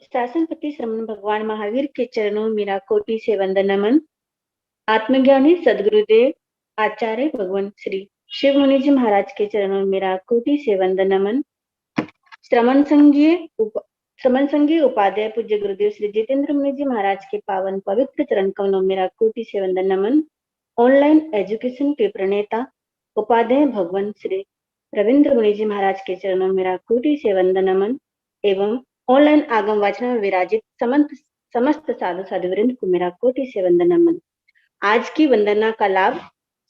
शासनपति श्रमण भगवान महावीर के चरणों में मेरा कोटि से वंदन नमन। आत्मज्ञानी सदगुरुदेव आचार्य भगवान श्री शिव मुनि जी महाराज के चरणों में मेरा कोटि से वंदन नमन। श्रमण संघीय उपाध्याय पूज्य गुरुदेव श्री जितेंद्र मुनि जी महाराज के पावन पवित्र चरण कमलों में मेरा कोटि से वंदन नमन। ऑनलाइन एजुकेशन के प्रणेता उपाध्याय भगवान श्री रविंद्र मुनि जी महाराज के चरणों में मेरा कोटि से वंदन नमन एवं ऑनलाइन आगम वाचन में विराजित समस्त साधु साधुवृंद को मेरा कोटि से वंदन नमन। आज की वंदना का लाभ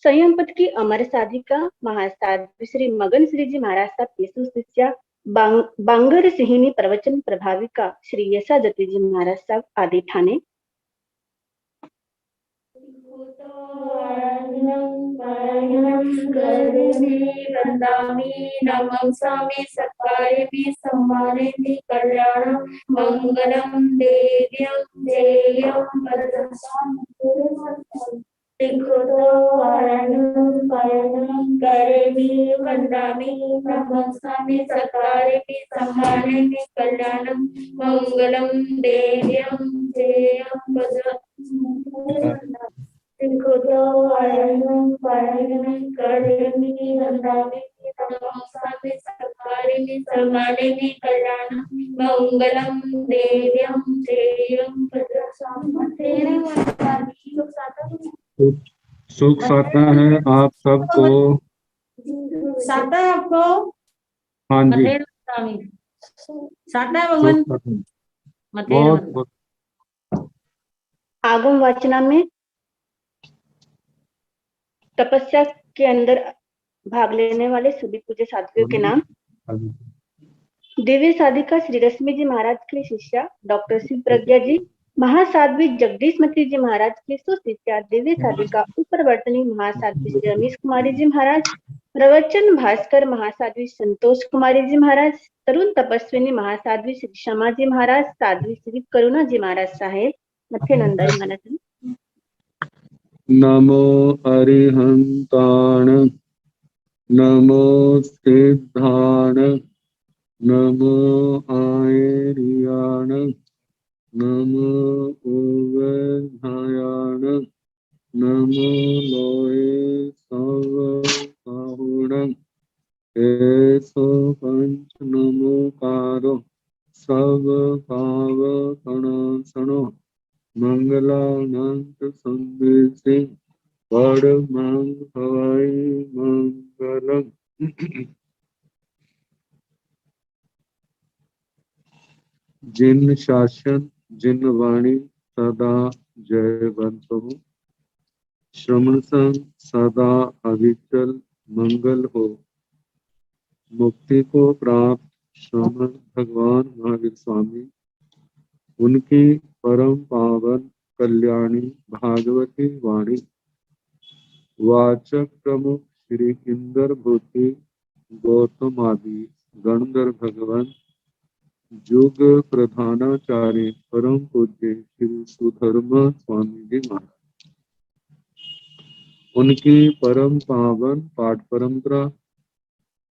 संयम पथ की अमर साधिका महासाध्वी श्री मगन श्री जी महाराज साहब की सुशिष्या बांगर सिंहिनी प्रवचन प्रभाविका श्री यशाजती जी महाराज साहब आदि ठाणे। नमस्कामि सत्कारेमि सम्मानेमि कल्याणं मंगलम देव्यं देयं वदसां करेमि वन्दामि नमस्कामि सत्कारेमि सम्मानेमि कल्याणं मंगलम देव्यं देयं वदसां मंगलम देव्यं देयं सुख साता है आप सबको। साता है आपको? हाँ जी, साता है भगवान। बहुत आगम वाचना में तपस्या के अंदर भाग लेने वाले सभी पूज्य साधुओं के नाम। दिव्य साधिका श्री रश्मि जी महाराज की शिष्या डॉक्टर शिव प्रज्ञा जी, महासाध्वी जगदीशमती जी महाराज की सुशिष्या दिव्य साधिका उपरवर्तनी महासाध्वी श्री रमेश कुमारी जी महाराज, प्रवचन भास्कर महासाध्वी संतोष कुमारी जी महाराज, तरुण तपस्विनी महासाध्वी श्री क्षमा जी महाराज, साध्वी श्री करुणा जी महाराज साहेब मथे नंदन मनन। नमो अरिहंताण, नमो सिद्धाण, नमो आयर्याण, नमो उवधायाण, नमो लोये सवकाहुणं, एसो पंच नमोकारो सब पाव कणासनो, मंगलानंत संदेशे बड़ मंग हवाई मंगलम। जिन शासन जिन वाणी सदा जयवंत हो, श्रमण संग सदा अविचल मंगल हो। मुक्ति को प्राप्त श्रमण भगवान महावीर स्वामी, उनकी परम पावन कल्याणी भागवती वाणी वाचक प्रमुख श्री इंद्र भूति गौतम आदि गणधर भगवान, युग प्रधानाचार्य परम पूज्य श्री सुधर्म स्वामी जी महाराज, उनकी परम पावन पाठ परंपरा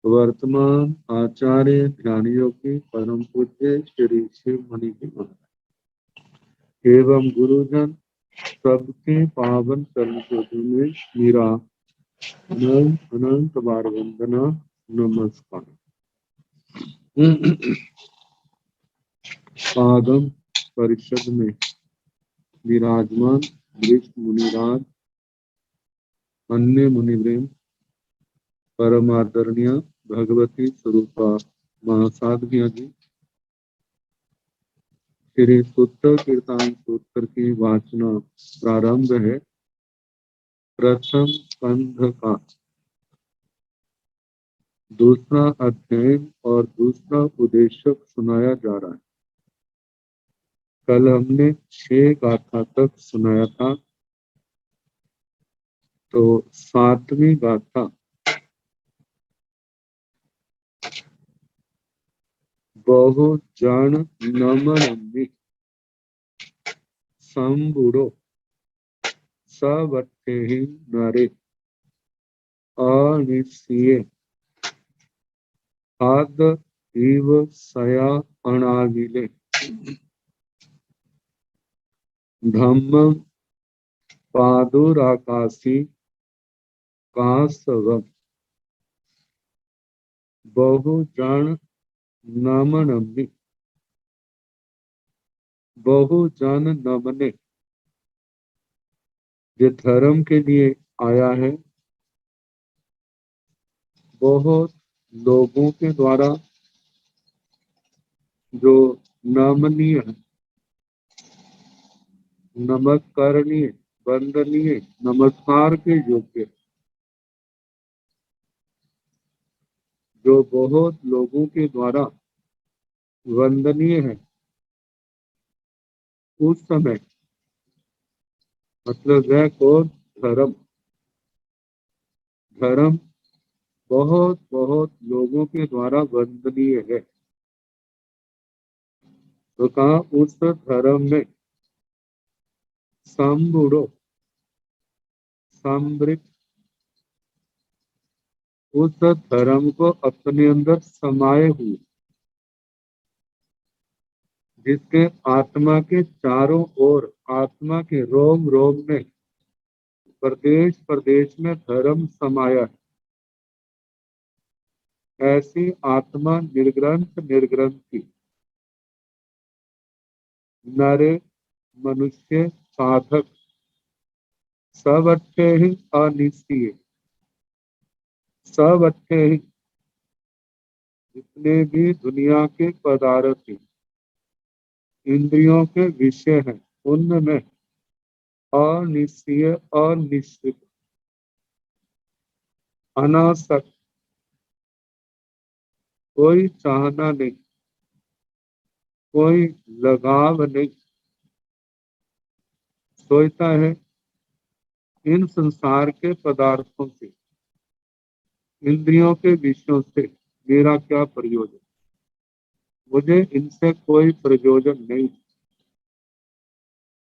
वर्तमान आचार्य ध्यानियों की परम पूज्य श्री शिव मुनि जी महाराज एवं गुरुजन सबके पावन चरण ज्योति में मेरा अनंत अनंत बार वंदना नमस्कार। आगम परिषद में विराजमान वरिष्ठ मुनिराज, अन्य मुनिवृंद, परमादरणीय भगवती स्वरूपा महासाध्विया जी, श्री सूत्र कीर्तन सूत्र की वाचना प्रारंभ है। प्रथम स्कंध का दूसरा अध्ययन और दूसरा उपदेशक सुनाया जा रहा है। कल हमने 6 गाथा तक सुनाया था, तो 7वीं गाथा बहु जन नमनमि संबुड़ो सबट्ठे ही नरे अनिश्चिये आद इव सया अनागिले। धम्मं पादुराकाशी कासवम् बहुजन नमनमि बहुजन नमने। ये धर्म के लिए आया है, बहुत लोगों के द्वारा जो नमनीय है, नमस्करणीय, वंदनीय, नमस्कार के योग्य, जो बहुत लोगों के द्वारा वंदनीय है। उस समय मतलब वह कौन? धर्म। धर्म बहुत बहुत लोगों के द्वारा वंदनीय है। तो कहा उस धर्म में संबुड़ो, समृत, उस धर्म को अपने अंदर समाये हुए, जिसके आत्मा के चारों ओर, आत्मा के रोम रोम में, प्रदेश प्रदेश में धर्म समाया है। ऐसी आत्मा निर्ग्रंथ निर्ग्रंथी, नरे, मनुष्य, साधक सब अच्छे ही, अनिश्चय सब अच्छे ही, जितने भी दुनिया के पदार्थ हैं, इंद्रियों के विषय हैं, उनमें अनिश्चय, अनिश्चित, अनासक्त, कोई चाहना नहीं, कोई लगाव नहीं, सोचता है इन संसार के पदार्थों से, इंद्रियों के विषयों से मेरा क्या प्रयोजन, मुझे इनसे कोई प्रयोजन नहीं।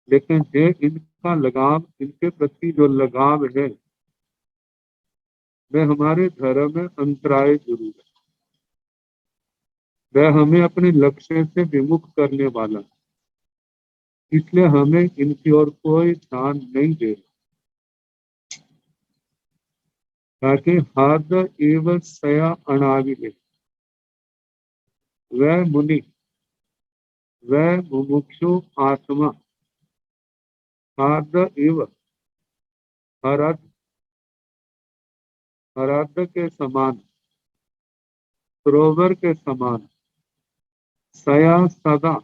लेकिन जे इनका लगाव, इनके प्रति जो लगाव है, वह हमारे धर्म में अंतराय जरूर है। वह हमें अपने लक्ष्य से विमुख करने वाला है। इसलिए हमें इनकी ओर कोई ध्यान नहीं दे, ताकि हाद एवं सया अनाविले, वह मुनि, वह मुमुक्षु आत्मा, हाद एवं हरद, हरद के समान, सरोवर के समान, सया सदा,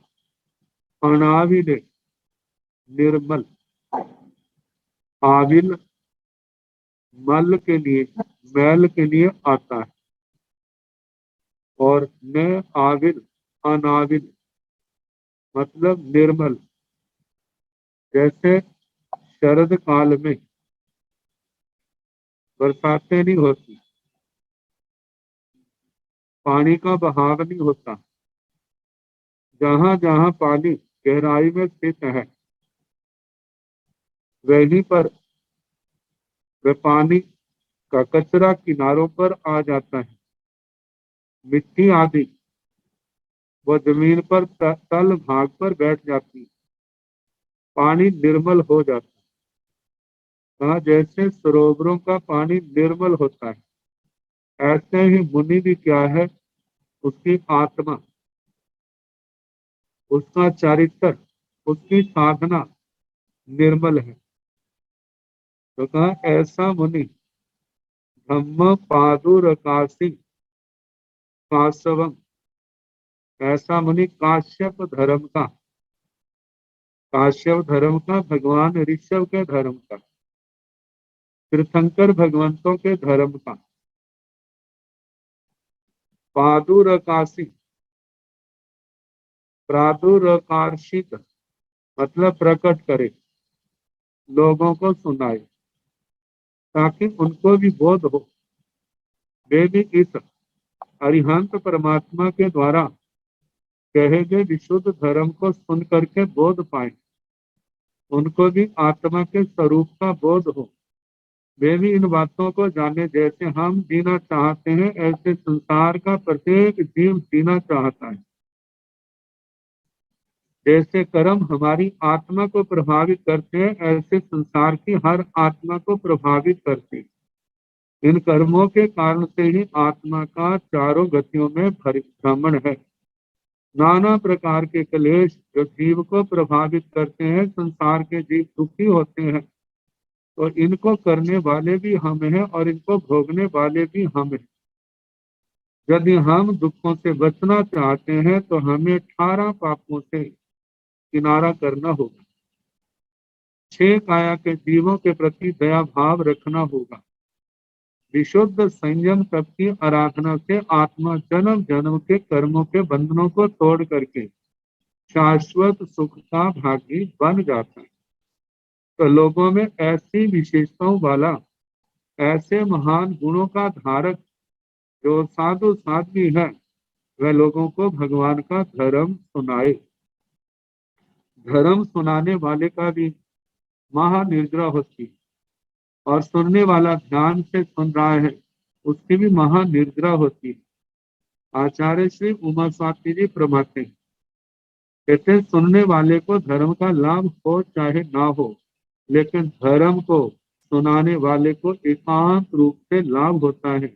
अनाविले, निर्मल, आविल, मल के लिए, मैल के लिए आता है, और न आविल, अनाविल मतलब निर्मल। जैसे शरद काल में बरसातें नहीं होती, पानी का बहाव नहीं होता, जहां जहां पानी गहराई में स्थित है, वहीं पर वह पानी का कचरा किनारों पर आ जाता है, मिट्टी आदि वो जमीन पर तल भाग पर बैठ जाती है, पानी निर्मल हो जाता है। कहा जैसे सरोवरों का पानी निर्मल होता है, ऐसे ही मुनि भी क्या है, उसकी आत्मा, उसका चरित्र, उसकी साधना निर्मल है। तो कहा ऐसा मुनि धम्म पादुरकाशी काशवम, ऐसा मुनि काश्यप धर्म का, काश्यप धर्म का, भगवान ऋषभ के धर्म का, तीर्थंकर भगवंतों के धर्म का, पादुरकाशी, प्रादुरकार्षित मतलब प्रकट करे, लोगों को सुनाए, ताकि उनको भी बोध हो, वे भी इस अरिहंत परमात्मा के द्वारा कहे गए विशुद्ध धर्म को सुन करके बोध पाए, उनको भी आत्मा के स्वरूप का बोध हो, वे भी इन बातों को जाने। जैसे हम जीना चाहते हैं, ऐसे संसार का प्रत्येक जीव जीना चाहता है। जैसे कर्म हमारी आत्मा को प्रभावित करते हैं, ऐसे संसार की हर आत्मा को प्रभावित करते हैं। इन कर्मों के कारण से ही आत्मा का चारों गतियों में भ्रमण है। नाना प्रकार के क्लेश जो जीव को प्रभावित करते हैं, संसार के जीव दुखी होते हैं, तो इनको करने वाले भी हम हैं और इनको भोगने वाले भी हम हैं। यदि हम दुखों से बचना चाहते हैं तो हमें 18 पापों से किनारा करना होगा। 6 काया के जीवों के प्रति दया भाव रखना होगा। विशुद्ध संयम तप की आराधना से आत्मा जन्म जन्म के कर्मों के बंधनों को तोड़ करके शाश्वत सुख का भागी बन जाता है। तो लोगों में ऐसी विशेषताओं वाला, ऐसे महान गुणों का धारक जो साधु साध्वी है, वह लोगों को भगवान का धर्म सुनाए। धर्म सुनाने वाले का भी महानिर्जरा होती है, और सुनने वाला ध्यान से सुन रहा है, उसकी भी महानिर्जरा होती है। आचार्य श्री उमा स्वाति जी प्रमाते हैं, कहते हैं, सुनने वाले को धर्म का लाभ हो चाहे ना हो, लेकिन धर्म को सुनाने वाले को एकांत रूप से लाभ होता है,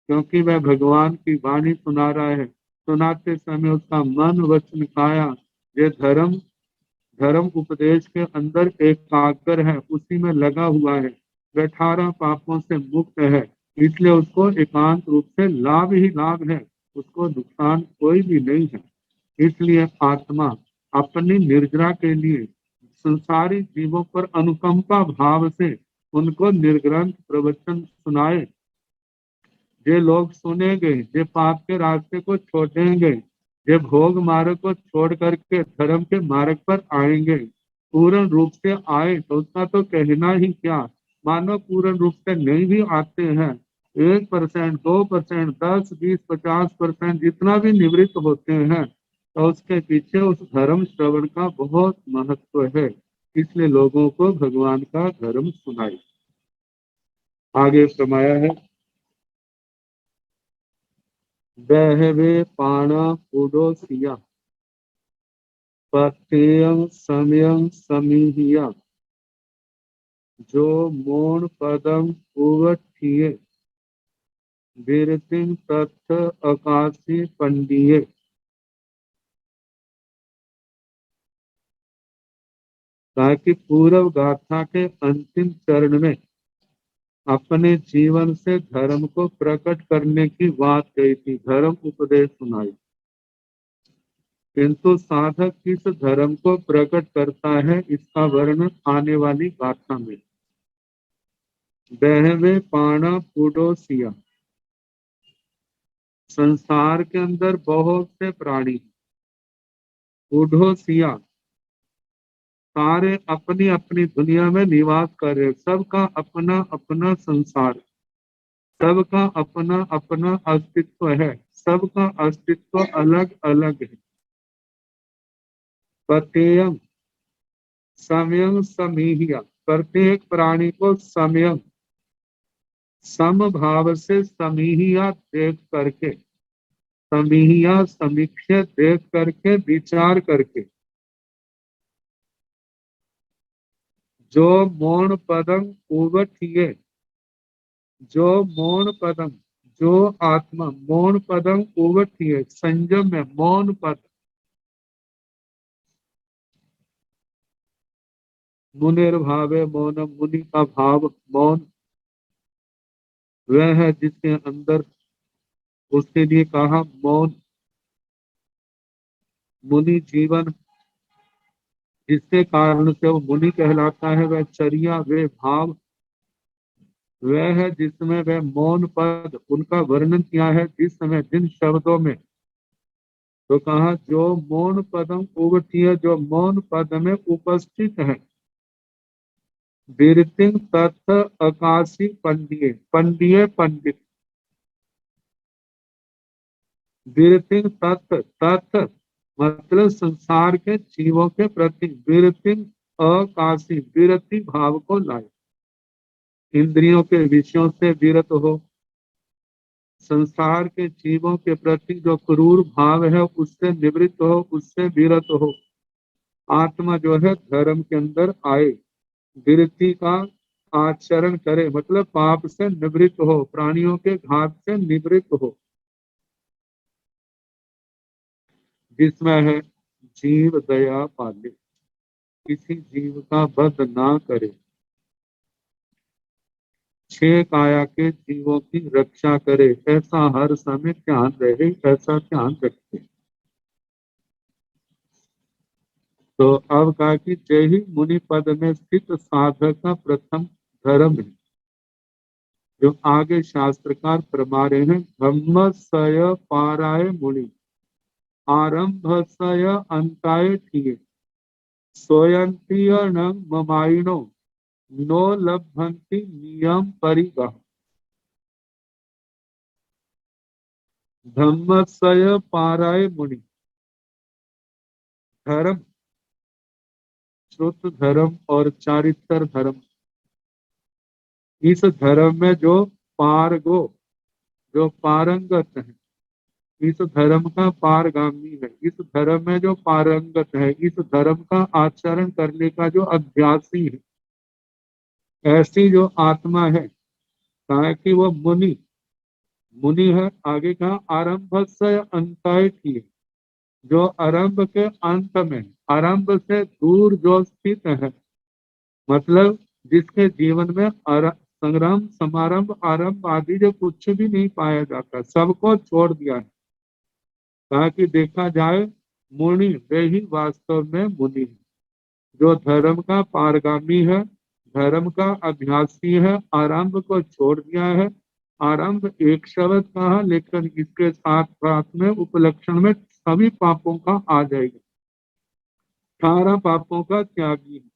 क्योंकि वह भगवान की वाणी सुना रहा है। सुनाते समय उसका मन वचन काया ये धर्म उपदेश के अंदर एकाग्र है, उसी में लगा हुआ है, वह 18 पापों से मुक्त है, इसलिए उसको एकांत रूप से लाभ ही लाभ है, उसको नुकसान कोई भी नहीं है। इसलिए आत्मा अपनी निर्जरा के लिए संसारी जीवों पर अनुकंपा भाव से उनको निर्ग्रंथ प्रवचन सुनाए। जे लोग सुनेंगे, जे पाप के रास्ते को छोड़ेंगे, जे भोग मार्ग को छोड़ करके धर्म के मार्ग पर आएंगे, पूर्ण रूप से आए तो उसका तो कहना ही क्या। मानो पूर्ण रूप से नहीं भी आते हैं, 1%, 2%, 10, 20, 50% जितना भी निवृत्त होते हैं, तो उसके पीछे उस धर्म श्रवण का बहुत महत्व है। इसलिए लोगों को भगवान का धर्म सुनाए। आगे फरमाया है, बहवे पाणा पुडोसिया पत्यं समयं समीहिया जो मोण पदम उवठिये बिरतिं तत्थ आकाशी पंडिये। ताकि पूर्व गाथा के अंतिम चरण में अपने जीवन से धर्म को प्रकट करने की बात कही थी, धर्म उपदेश सुनाई, किंतु साधक किस धर्म को प्रकट करता है इसका वर्णन आने वाली गाथा में। बहवे पाणा पुडोसिया, संसार के अंदर बहुत से प्राणी, पुडोसिया सारे अपनी अपनी दुनिया में निवास कर रहे, सबका अपना अपना संसार, सबका अपना अपना अस्तित्व है, सबका अस्तित्व अलग अलग है। प्रत्येक समयं समीहिया, प्रत्येक प्राणी को समयं समभाव से समीहिया देख करके, समीहिया समीक्षा देख करके, विचार करके, जो मौन पदम उवठिये, जो मौन पदम, जो आत्मा मौन पदम उवठिये, संयम में मौन पद, मुनिर भावे मौनम, मुनि का भाव मौन, वह है जिसके अंदर, उसके लिए कहा मौन। मुनि जीवन जिसके कारण से वो मुनि कहलाता है, वह चर्या वे भाव, वह है जिसमें वह मौन पद उनका वर्णन किया है, जिस समय जिन शब्दों में, तो कहा जो मौन पदम उवठिये, जो मौन पद में उपस्थित है। बिरतिं तत्थ आकाशी पंडिये, पंडिये पंडित, बिरतिं तत्थ, तत्थ मतलब संसार के जीवों के प्रति, बिरतिं आकाशी विरति भाव को लाए, इंद्रियों के विषयों से विरत हो, संसार के जीवों के प्रति जो क्रूर भाव है उससे निवृत्त हो, उससे विरत हो, आत्मा जो है धर्म के अंदर आए, विरति का आचरण करे, मतलब पाप से निवृत्त हो, प्राणियों के घात से निवृत्त हो, जिसमें है जीव दया पाले, किसी जीव का वध ना करे, छह काया के जीवों की रक्षा करे, ऐसा हर समय ध्यान रहे, ऐसा ध्यान रखे। तो अब कहा कि जय ही मुनि पद में स्थित साधक का प्रथम धर्म है, जो आगे शास्त्रकार फरमा रहे हैं। धम्मसय पाराय मुनि आरंभसय अंताय ठिये, सोयंतीय न ममाइनो नो लभंति नियम परिगह। धम्मसय पाराय मुनि, धर्म, श्रुत धर्म और चारित्र धर्म, इस धर्म में जो पारगो, जो पारंगत है, इस धर्म का पारगामी है, इस धर्म में जो पारंगत है, इस धर्म का आचरण करने का जो अभ्यासी है, ऐसी जो आत्मा है, कहा कि वो मुनि, मुनि है। आगे कहा आरंभ से अंताय की, जो आरंभ के अंत में, आरंभ से दूर जो स्थित है, मतलब जिसके जीवन में संग्राम समारंभ आरंभ आदि जो कुछ भी नहीं पाया जाता, सबको छोड़ दिया है। कहा कि देखा जाए मुनि वे ही वास्तव में मुनि है, जो धर्म का पारगामी है, धर्म का अभ्यासी है, आरंभ को छोड़ दिया है। आरंभ एक शब्द कहा, लेकिन इसके साथ साथ में उपलक्षण में सभी पापों का आ जाएगा, 18 पापों का त्यागी है।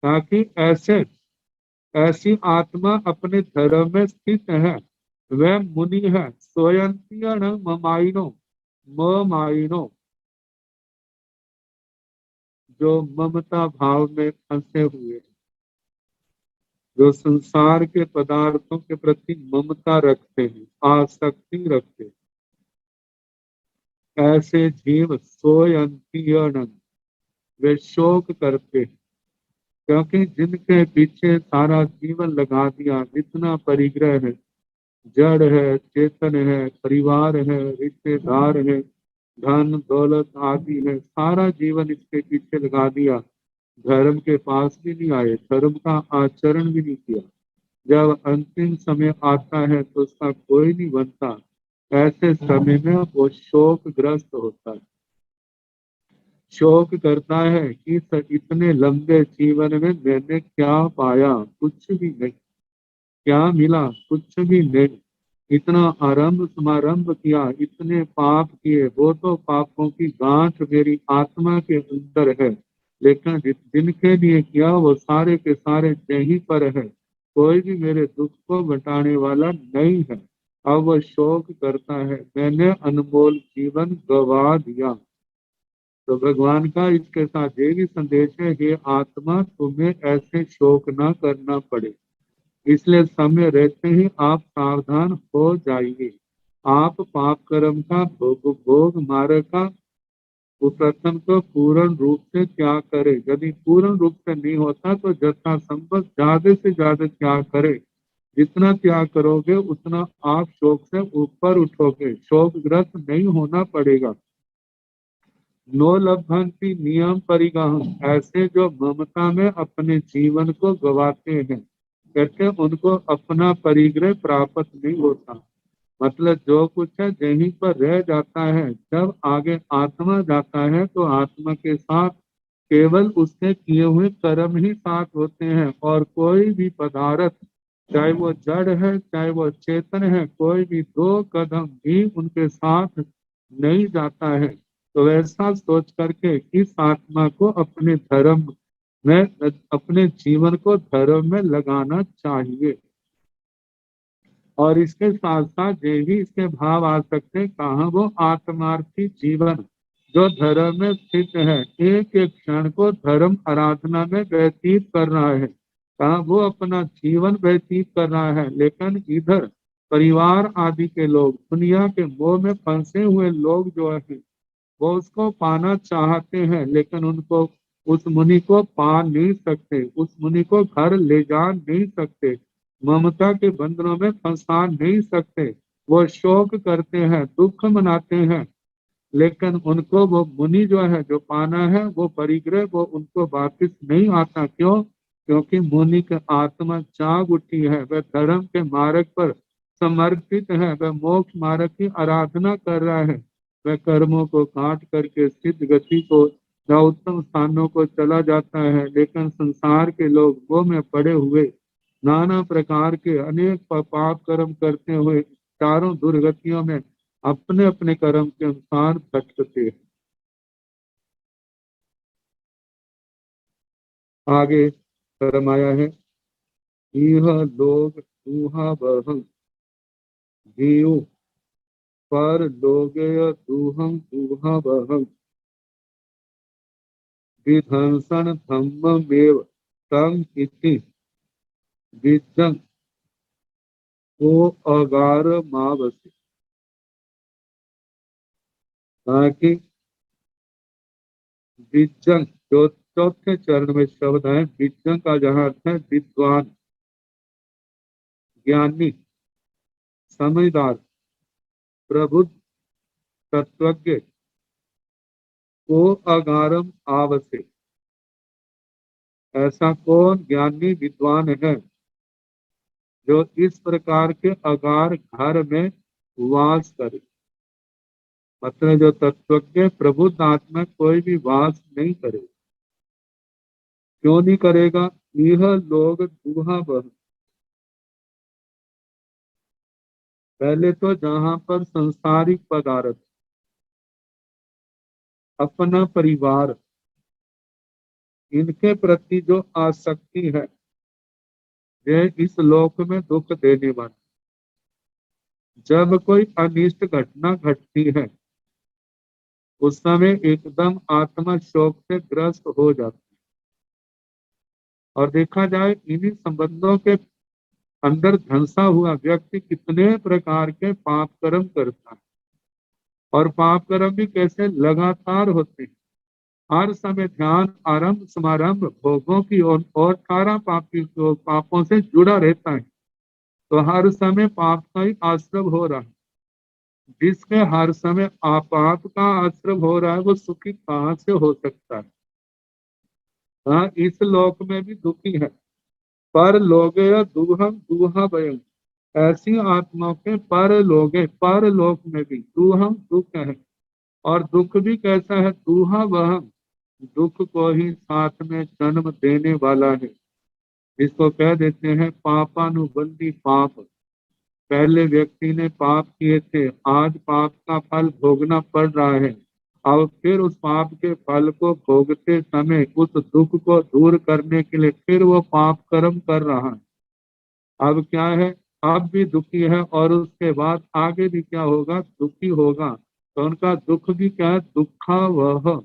ताकि ऐसी आत्मा अपने धर्म में स्थित है, वह मुनि है। स्वयंतीय ममाइनो, ममाइनो, जो ममता भाव में फंसे हुए हैं, जो संसार के पदार्थों के प्रति ममता रखते हैं, आसक्ति रखते हैं, ऐसे जीव सोयंतीयन, वे शोक करते हैं, क्योंकि जिनके पीछे सारा जीवन लगा दिया, जितना परिग्रह है, जड़ है, चेतन है, परिवार है, रिश्तेदार है, धन दौलत आदि है, सारा जीवन इसके पीछे लगा दिया, धर्म के पास भी नहीं आए, धर्म का आचरण भी नहीं किया। जब अंतिम समय आता है तो उसका कोई नहीं बनता, ऐसे समय में वो शोकग्रस्त होता है, शोक करता है कि इतने लंबे जीवन में मैंने क्या पाया, कुछ भी नहीं, क्या मिला, कुछ भी नहीं, इतना आरंभ समारंभ किया, इतने पाप किए, वो तो पापों की गांठ मेरी आत्मा के अंदर है, लेकिन जिनके लिए किया वो सारे के सारे यहीं पर है, कोई भी मेरे दुख को घटाने वाला नहीं है। अब वो शोक करता है, मैंने अनमोल जीवन गवा दिया। तो भगवान का इसके साथ ये भी संदेश है, हे आत्मा, तुम्हें ऐसे शोक ना करना पड़े, इसलिए समय रहते ही आप सावधान हो जाइए। आप पाप कर्म का भोग मार्ग का प्रथम तो पूर्ण रूप से त्याग करे, यदि पूर्ण रूप से नहीं होता तो जथा संभव ज्यादा से ज्यादा त्याग करे। जितना त्याग करोगे उतना आप शोक से ऊपर उठोगे, शोकग्रस्त नहीं होना पड़ेगा। नो लभंति नियम परिगह, ऐसे जो ममता में अपने जीवन को गवाते हैं, कहते उनको अपना परिग्रह प्राप्त नहीं होता, मतलब जो कुछ है यहीं पर रह जाता है। जब आगे आत्मा जाता है तो आत्मा के साथ केवल उसने किए हुए कर्म ही साथ होते हैं, और कोई भी पदार्थ, चाहे वो जड़ है चाहे वो चेतन है, कोई भी 2 कदम भी उनके साथ नहीं जाता है। तो ऐसा सोच करके इस आत्मा को अपने धर्म में, अपने जीवन को धर्म में लगाना चाहिए। और इसके साथ साथ ये भी इसके भाव आ सकते हैं, कहा वो आत्मार्थी जीवन जो धर्म में स्थित है, एक एक क्षण को धर्म आराधना में व्यतीत कर रहा है, कहा वो अपना जीवन व्यतीत कर रहा है, लेकिन इधर परिवार आदि के लोग, दुनिया के मोह में फंसे हुए लोग जो है, वो उसको पाना चाहते हैं, लेकिन उनको उस मुनि को पा नहीं सकते, उस मुनि को घर ले जा नहीं सकते, ममता के बंधनों में फंसा नहीं सकते। वो शोक करते हैं, दुख मनाते हैं, लेकिन उनको वो मुनि जो है, जो पाना है, वो परिग्रह वो उनको वापिस नहीं आता। क्यों? क्योंकि मुनि की आत्मा जाग उठी है, वह धर्म के मार्ग पर समर्पित है, वह मोक्ष मार्ग की आराधना कर रहा है, वह कर्मों को काट करके सिद्ध गति को या उत्तम स्थानों को चला जाता है। लेकिन संसार के लोग वो में पड़े हुए नाना प्रकार के अनेक पाप कर्म करते हुए चारों दुर्गतियों में अपने अपने कर्म के अनुसार भटकते हैं। आगे फरमाया है, यह लोग दूहा बह जीव पर लोगे दूहम दूहा बह विध्वंसन धम्ममेव तम इति विद्यं को अगार मावसी। ताकि विज्जन, जो चौथे चरण में शब्द है, विज्जन का जहाँ अर्थ है विद्वान, ज्ञानी, समझदार, प्रबुद्ध, तत्वज्ञ को अगारम आवश्यक। ऐसा कौन ज्ञानी विद्वान है जो इस प्रकार के अगार घर में वास करे? मतलब जो तत्वज्ञ प्रबुद्ध आत्मा कोई भी वास नहीं करे। क्यों नहीं करेगा? यह लोग दूहा बह, पहले तो जहां पर संसारिक पदार्थ, अपना परिवार, इनके प्रति जो आसक्ति है, ये इस लोक में दुख देने वाली। जब कोई अनिष्ट घटना घटती है, उस समय एकदम आत्मा शोक से ग्रस्त हो जाती है। और देखा जाए इन्हीं संबंधों के अंदर धंसा हुआ व्यक्ति कितने प्रकार के पाप कर्म करता है, और पाप कर्म भी कैसे लगातार होते हैं। हर समय ध्यान आरंभ समारंभ भोगों की और सारा पापों से जुड़ा रहता है, तो हर समय पाप का ही आश्रय हो रहा है। जिसके हर समय आपाप का आश्रय हो रहा है, वो सुखी कहाँ से हो सकता है? हाँ, इस लोक में भी दुखी है। पर लोगे दूहम दूहा भयं, ऐसी आत्माओं के पर लोक में भी दूहम दुख है। और दुख भी कैसा है? दूहा वह दुख को ही साथ में जन्म देने वाला है। इसको कह देते हैं पापानुबंधी पाप। पहले व्यक्ति ने पाप किए थे, आज पाप का फल भोगना पड़ रहा है। अब फिर उस पाप के फल को भोगते समय उस दुख को दूर करने के लिए फिर वो पाप कर्म कर रहा है। अब क्या है? अब भी दुखी है, और उसके बाद आगे भी क्या होगा? दुखी होगा। तो उनका दुख भी क्या है? दुखा वह,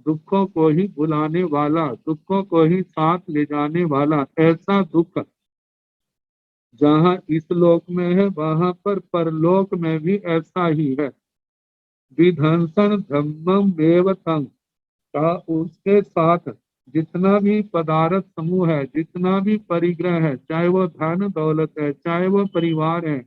दुखों को ही बुलाने वाला, दुखों को ही साथ ले जाने वाला ऐसा दुख जहाँ इस लोक में है, वहां पर परलोक में भी ऐसा ही है। विध्वंसन धम्मम एव तंग का उसके साथ जितना भी पदार्थ समूह है, जितना भी परिग्रह है, चाहे वो धन दौलत है, चाहे वो परिवार है,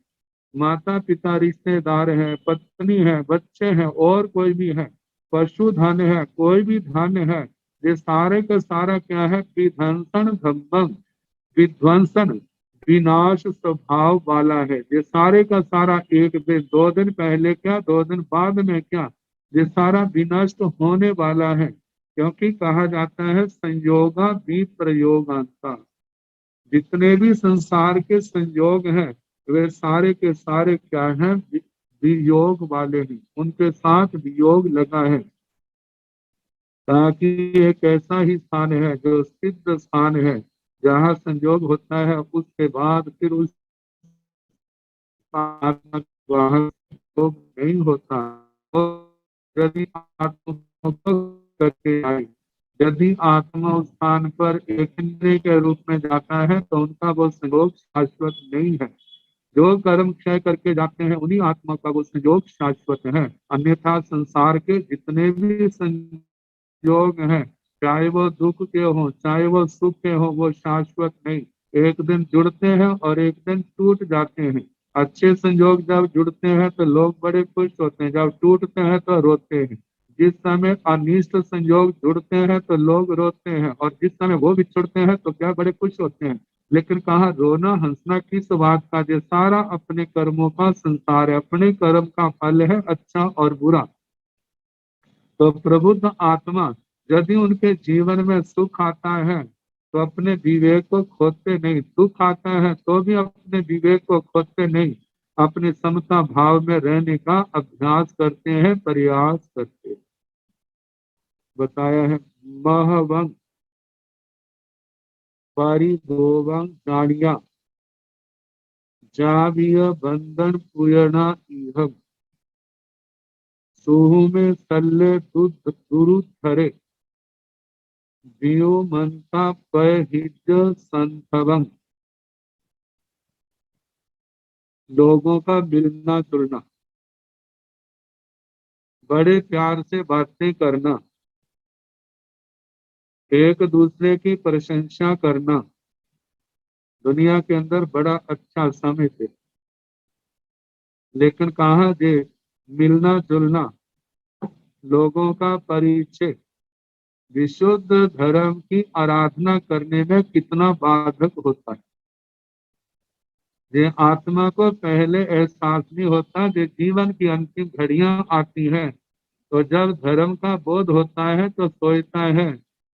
माता पिता रिश्तेदार है, पत्नी है, बच्चे हैं, और कोई भी है, पशु धन है, कोई भी धन है, ये सारे का सारा क्या है? विध्वंसन धम्मम, विध्वंसन विनाश स्वभाव वाला है। ये सारे का सारा एक दिन, 2 दिन पहले क्या, 2 दिन बाद में क्या, ये सारा विनष्ट होने वाला है। क्योंकि कहा जाता है संयोगा विप्रयोगांता, जितने भी संसार के संयोग हैं, वे सारे के सारे क्या हैं? वियोग वाले हैं, उनके साथ वियोग लगा है। ताकि एक ऐसा ही स्थान है जो सिद्ध स्थान है, जहाँ संयोग होता है, उसके बाद फिर उस आत्मा का वहाँ योग नहीं होता। तो यदि आत्मा करके आए, यदि आत्मा उस स्थान पर एक इंद्रिय के रूप में जाता है, तो उनका वो संयोग शाश्वत नहीं है। जो कर्म क्षय करके जाते हैं उन्हीं आत्मा का वो संयोग शाश्वत है। अन्यथा संसार के जितने भी संयोग हैं, चाहे वो दुख के हो चाहे वो सुख के हो, वो शाश्वत नहीं। एक दिन जुड़ते हैं और एक दिन टूट जाते हैं। अच्छे संयोग जब जुड़ते हैं तो लोग बड़े खुश होते हैं, जब टूटते हैं तो रोते हैं। जिस समय अनिष्ट संयोग जुड़ते हैं तो लोग रोते हैं, और जिस समय वो बिछुड़ते हैं तो क्या बड़े खुश होते हैं। लेकिन कहा रोना हंसना किस बात का, जो सारा अपने कर्मों का संसार है, अपने कर्म का फल है अच्छा और बुरा। तो प्रबुद्ध आत्मा यदि उनके जीवन में सुख आता है तो अपने विवेक को खोते नहीं, दुख आता है तो भी अपने विवेक को खोते नहीं, अपने समता भाव में रहने का अभ्यास करते हैं, प्रयास करते हैं। बताया है महवंग परिगोवंग जानिया जाविय बंधन पुयना इहम सुहु में सल्ले दुध दुरु थरे जियो मनता पय हिज संथवंग। लोगों का मिलना जुलना, बड़े प्यार से बातें करना, एक दूसरे की प्रशंसा करना, दुनिया के अंदर बड़ा अच्छा समय थे। लेकिन कहा जे मिलना जुलना, लोगों का परिचय विशुद्ध धर्म की आराधना करने में कितना बाधक होता है। ये आत्मा को पहले एहसास नहीं होता, जो जीवन की अंतिम घड़ियां आती हैं तो जब धर्म का बोध होता है तो सोचता है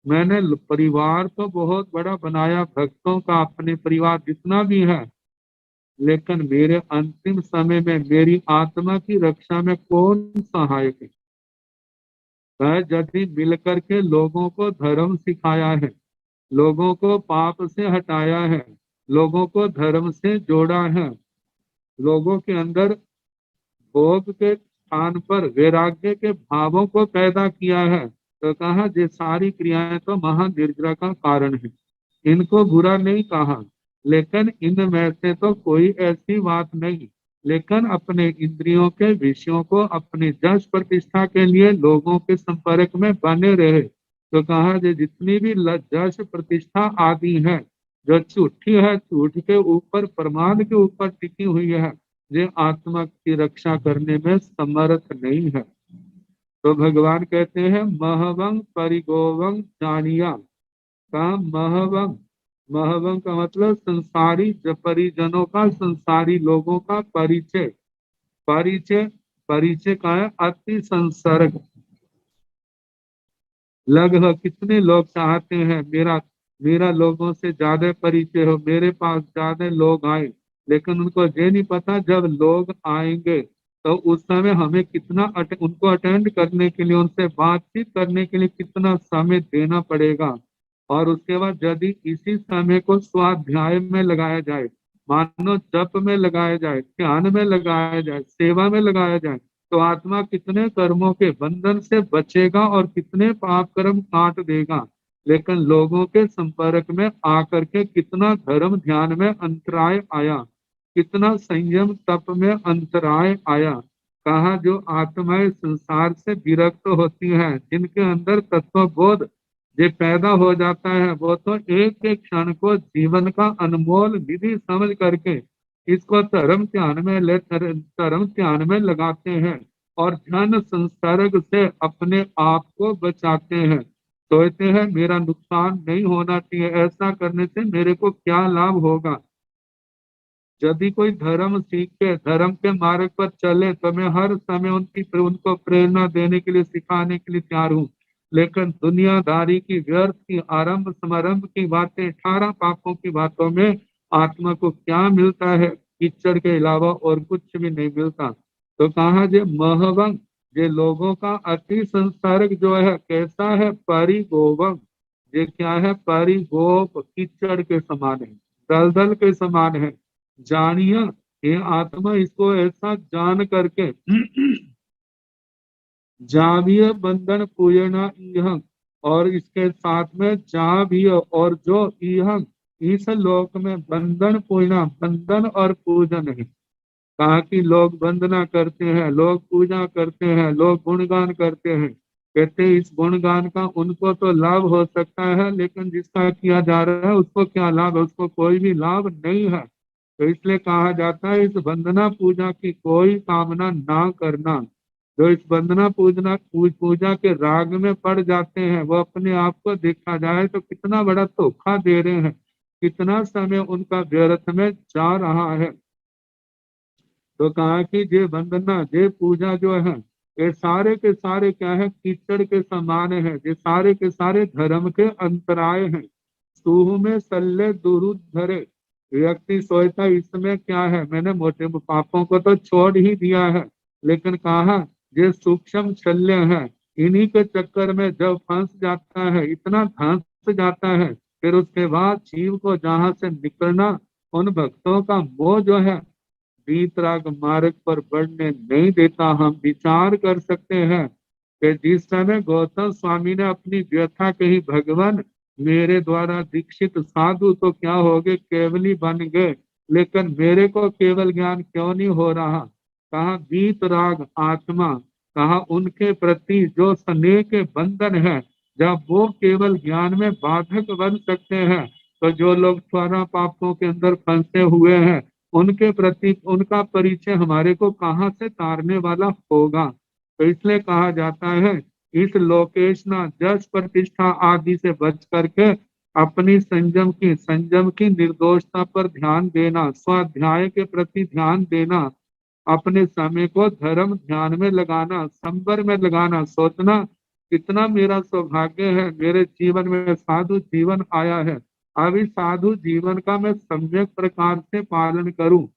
मैंने परिवार तो बहुत बड़ा बनाया, भक्तों का अपने परिवार जितना भी है, लेकिन मेरे अंतिम समय में मेरी आत्मा की रक्षा में कौन सहायक है। वह यदि मिलकर के लोगों को धर्म सिखाया है, लोगों को पाप से हटाया है, लोगों को धर्म से जोड़ा है, लोगों के अंदर भोग के स्थान पर वैराग्य के भावों को पैदा किया है, तो कहा ये सारी क्रियाएं तो महानिर्जरा का कारण है। इनको बुरा नहीं कहा, लेकिन इनमें से तो कोई ऐसी बात नहीं। लेकिन अपने इंद्रियों के विषयों को अपनी जश प्रतिष्ठा के लिए लोगों के संपर्क में बने रहे, तो कहा ये जितनी भी जश प्रतिष्ठा आदि है जो झूठी है, झूठ के ऊपर प्रमाण के ऊपर टिकी हुई है, ये आत्मा की रक्षा करने में समर्थ नहीं है। तो भगवान कहते हैं महवंग परिगोवंग जानिया का महवंग, महवंग का मतलब संसारी परिजनों का, संसारी लोगों का परिचय। परिचय परिचय का है अति संसर्ग। लगभग कितने लोग चाहते हैं मेरा मेरा लोगों से ज्यादा परिचय हो, मेरे पास ज्यादा लोग आए, लेकिन उनको ये नहीं पता जब लोग आएंगे तो उस समय हमें कितना उनको अटेंड करने के लिए, उनसे बातचीत करने के लिए कितना समय देना पड़ेगा। और उसके बाद यदि इसी समय को स्वाध्याय में लगाया जाए, मानो जप में लगाया जाए, ध्यान में लगाया जाए, सेवा में लगाया जाए, तो आत्मा कितने कर्मों के बंधन से बचेगा और कितने पाप कर्म काट देगा। लेकिन लोगों के संपर्क में आकर के कितना धर्म ध्यान में अंतराय आया, कितना संयम तप में अंतराय आया। कहा जो आत्माएं संसार से विरक्त होती हैं, जिनके अंदर तत्व बोध ये पैदा हो जाता है, वो तो एक एक क्षण को जीवन का अनमोल निधि समझ करके इसको धर्म ध्यान में लगाते हैं और धन संसर्ग से अपने आप को बचाते हैं। सोचते हैं मेरा नुकसान नहीं होना चाहिए, ऐसा करने से मेरे को क्या लाभ होगा। यदि कोई धर्म सीख के धर्म के मार्ग पर चले तो मैं हर समय उनको प्रेरणा देने के लिए, सिखाने के लिए तैयार हूँ। लेकिन दुनियादारी की व्यर्थ की आरंभ समारंभ की बातें, 18 पापों की बातों में आत्मा को क्या मिलता है, कीचड़ के अलावा और कुछ भी नहीं मिलता। तो कहा जे महवंग, ये लोगों का अति संसर्ग जो है कैसा है, परिगोवंग, ये क्या है, परिगोप कीचड़ के समान है, दलदल के समान है। जानिया ये आत्मा इसको ऐसा जान करके जाविय बंधन पूर्ण इहंग, और इसके साथ में जाविय और जो इहंग, इस लोक में बंधन पूजना, बंधन और पूजन है। कहा कि लोग वंदना करते हैं, लोग पूजा करते हैं, लोग गुणगान करते हैं। कहते हैं, इस गुणगान का उनको तो लाभ हो सकता है, लेकिन जिसका किया जा रहा है उसको क्या लाभ है? उसको कोई भी लाभ नहीं है। तो इसलिए कहा जाता है इस वंदना पूजा की कोई कामना ना करना। जो इस वंदना पूजा के राग में पड़ जाते हैं, वो अपने आप को देखा जाए तो कितना बड़ा धोखा दे रहे हैं, कितना समय उनका व्यर्थ में जा रहा है। तो कहा कि ये वंदना, ये पूजा जो है, ये सारे के सारे क्या है? कीचड़ के समान है। ये सारे के सारे धर्म के अंतराय हैं। सूह में सल्ले दुरुद धरे, व्यक्ति सोचता इसमें क्या है, मैंने मोटे पापों को तो छोड़ ही दिया है। लेकिन कहा ये सूक्ष्म शल्य है, इन्हीं के चक्कर में जब फंस जाता है, इतना धंस जाता है, फिर उसके बाद जीव को जहां से निकलना, उन भक्तों का मोह जो है वीतराग मार्ग पर बढ़ने नहीं देता। हम विचार कर सकते हैं कि जिस समय गौतम स्वामी ने अपनी व्यथा कही, भगवान मेरे द्वारा दीक्षित साधु तो क्या हो गए, केवली बन गए, लेकिन मेरे को केवल ज्ञान क्यों नहीं हो रहा? कहा वीतराग आत्मा, कहा उनके प्रति जो स्नेह के बंधन है, जब वो केवल ज्ञान में बाधक बन सकते हैं, तो जो लोग स्वरा पापों के अंदर फंसे हुए हैं, उनके प्रति उनका परिचय हमारे को कहाँ से तारने वाला होगा? तो इसलिए कहा जाता है इस लोकेशना जस प्रतिष्ठा आदि से बच करके अपनी संयम की निर्दोषता पर ध्यान देना, स्वाध्याय के प्रति ध्यान देना, अपने समय को धर्म ध्यान में लगाना, संवर में लगाना, सोचना कितना मेरा सौभाग्य है, मेरे जीवन में साधु जीवन आया है। अब इस साधु जीवन का मैं सम्यक प्रकार से पालन करूं,